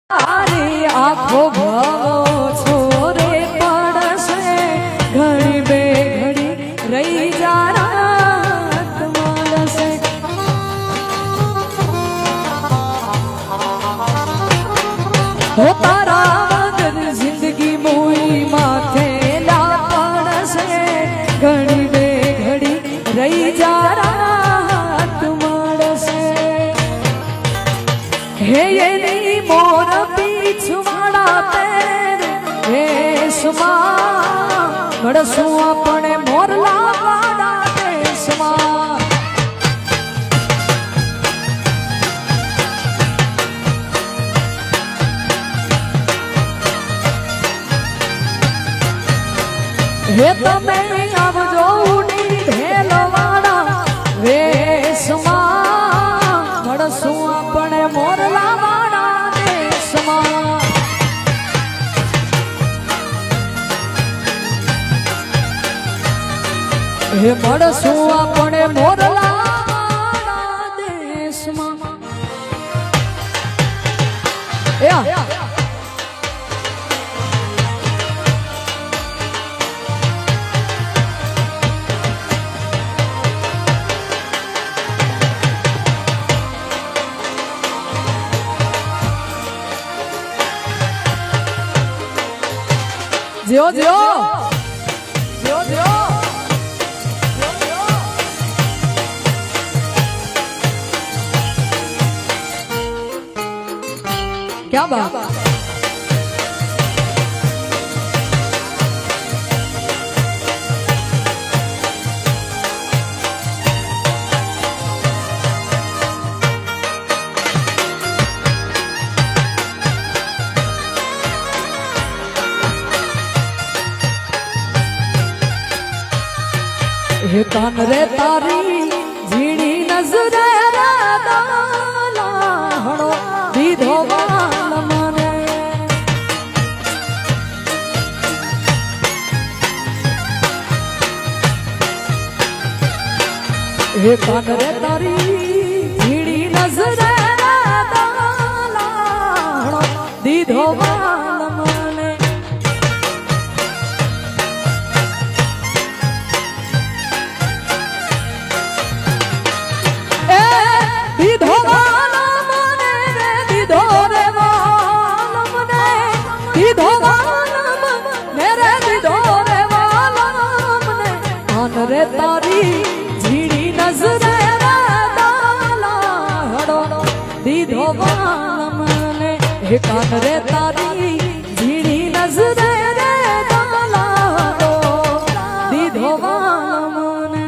તારી આંખો ભવો છોરે પડશે ઘડી બે ઘડી રહી જા રાત મળશે હો તારા વગર જિંદગી મોઈ માથે લા પડશે ઘડી બે ઘડી રહી જા રાત મળશે હે એની મોર પીછવાડા પેર દેશમાં મળશું આપણે મોરલા વાડા દેશમાં હે તમે આવજો ઉડી ઢેલવાડા વેશમાં મળશું આપણે મોરલા વાડા દેશમાં હે મળશું આપણે મોરલા વાડા દેશમાં जियो जियो जियो जियो क्या बात हे कान रे तारी झीणी नजरे हड़ो दीधो बाल मने हे कान रे तारी झीणी नजरे हड़ो दीधो बाल मने रे तारी झीणी नजरे हड़ो दीधो बाल मने हे कान रे तारी झीणी नजरे हड़ो दीधो बाल मने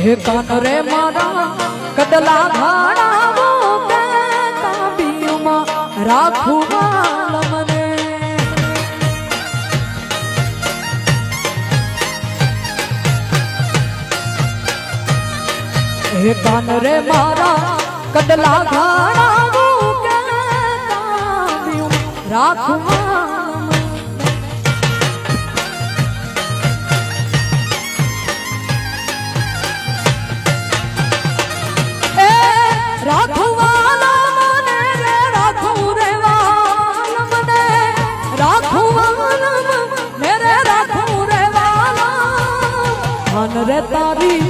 हे कान रे मारा कदला भाड़ा के काबियुमा राखू बाल मने હે કાન રે મારા કડલા ઘાણા કે કાવ્યું રાખવા એ રાખવાલા મને રે રાખું રે વાલા મને રાખવાલા મેરે રાખું રે વાલા મન રે તારી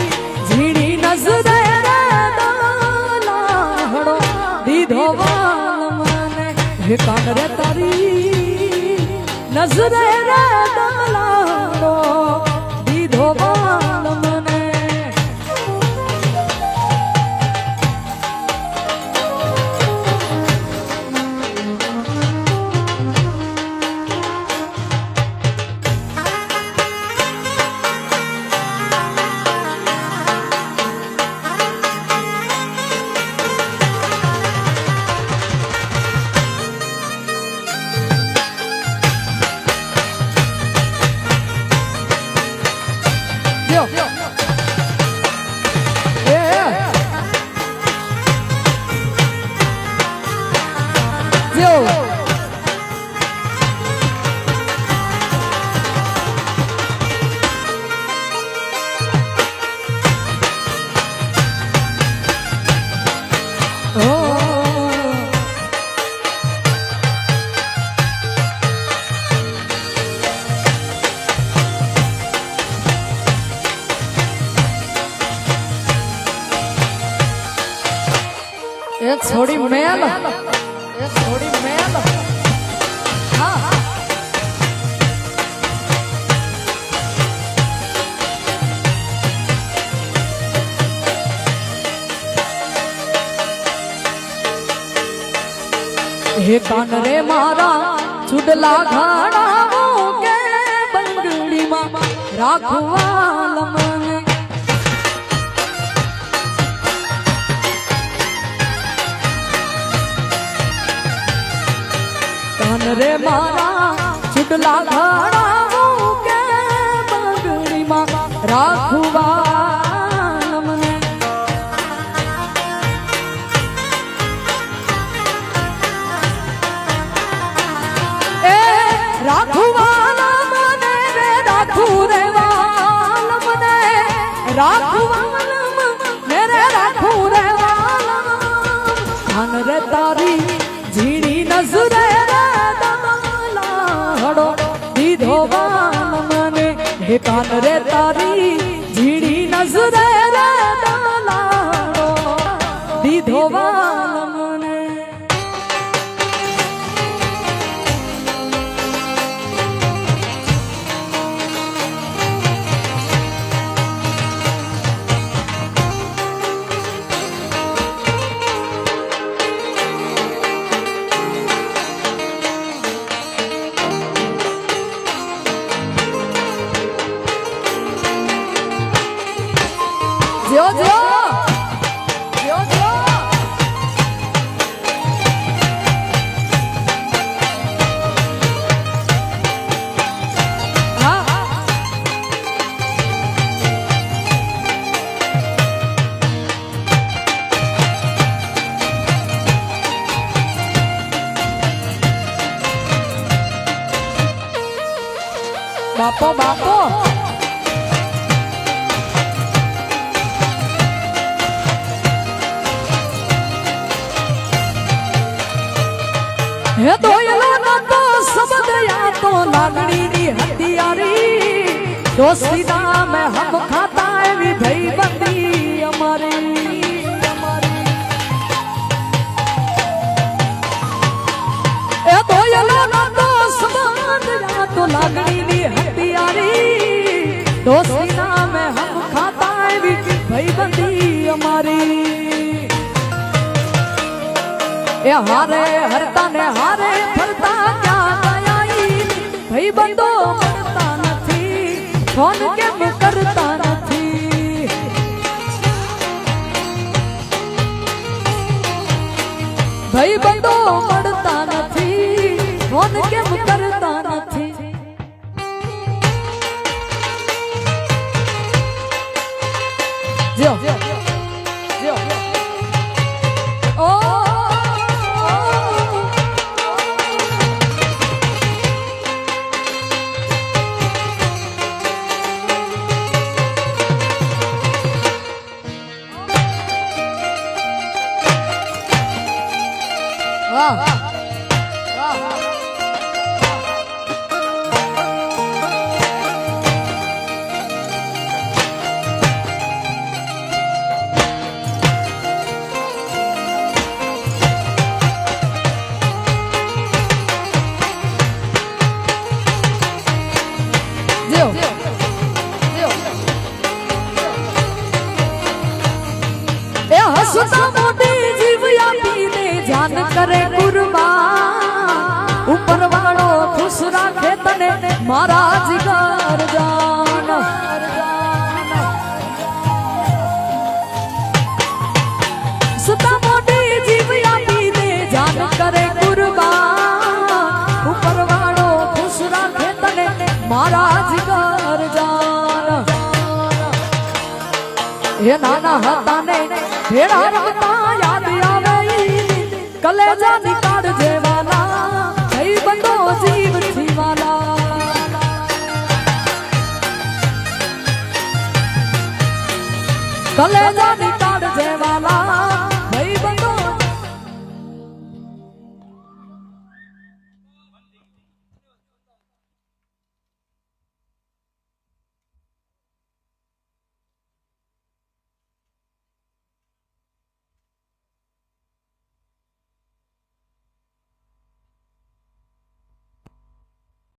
ઝીણી નજરે રે દાલાહડો દીધો વાલ મને હે કાન રે તારી નજરે રે દાલાહડો દીધો વાલ મને एक छोड़ी मैल हाँ हे कान रे मारा चुडला घाड़ा के बंगड़ी मा राखवाल मने कान रे मारा चुडला घाड़ा के बंगड़ी मा राखवाल मने राखवाला मने रे राखू रे वाल मने राखवाला मेरे राखू रे वाला कान रे तारी झीणी नजरे रे दालाहड़ो दीधो वाल मने हे कान रे तारी झीणी नजरे रे दालाहड़ो दीधो वाल मने जो जो जो जो हाँ बापो बापो हे तो येला तो सबद या तो लागड़ी नी हथियारी दोस्ती ना में हम खाता है भी भाई बंदी हमारी हे तो येला तो सबद या तो लागड़ी नी हथियारी दोस्ती ना में हम खाता है भी भाई बंदी हमारी ए हारे हरता ने हारे फरता क्या दयाई भाई बंदो मरता नथी फोन केम करता नथी भाई बंदो मरता नथी फोन केम करता नथी जो સુતા મોટી જીવ આપીને જાન કરે કુરબાન ઉપર વાળો ખુશ રાખે તને મારા જીગર જાન સુતા મોટી જીવ આપીને જાન કરે કુરબાન ઉપર વાળો ખુશ રાખે તને મારા જીગર જાન હે નાના હતા ને ભેડા રમતા યાદ આવે કલેજા નીકાળ જેવાના થઈ બંધો જીવ જીવાલા કલેજા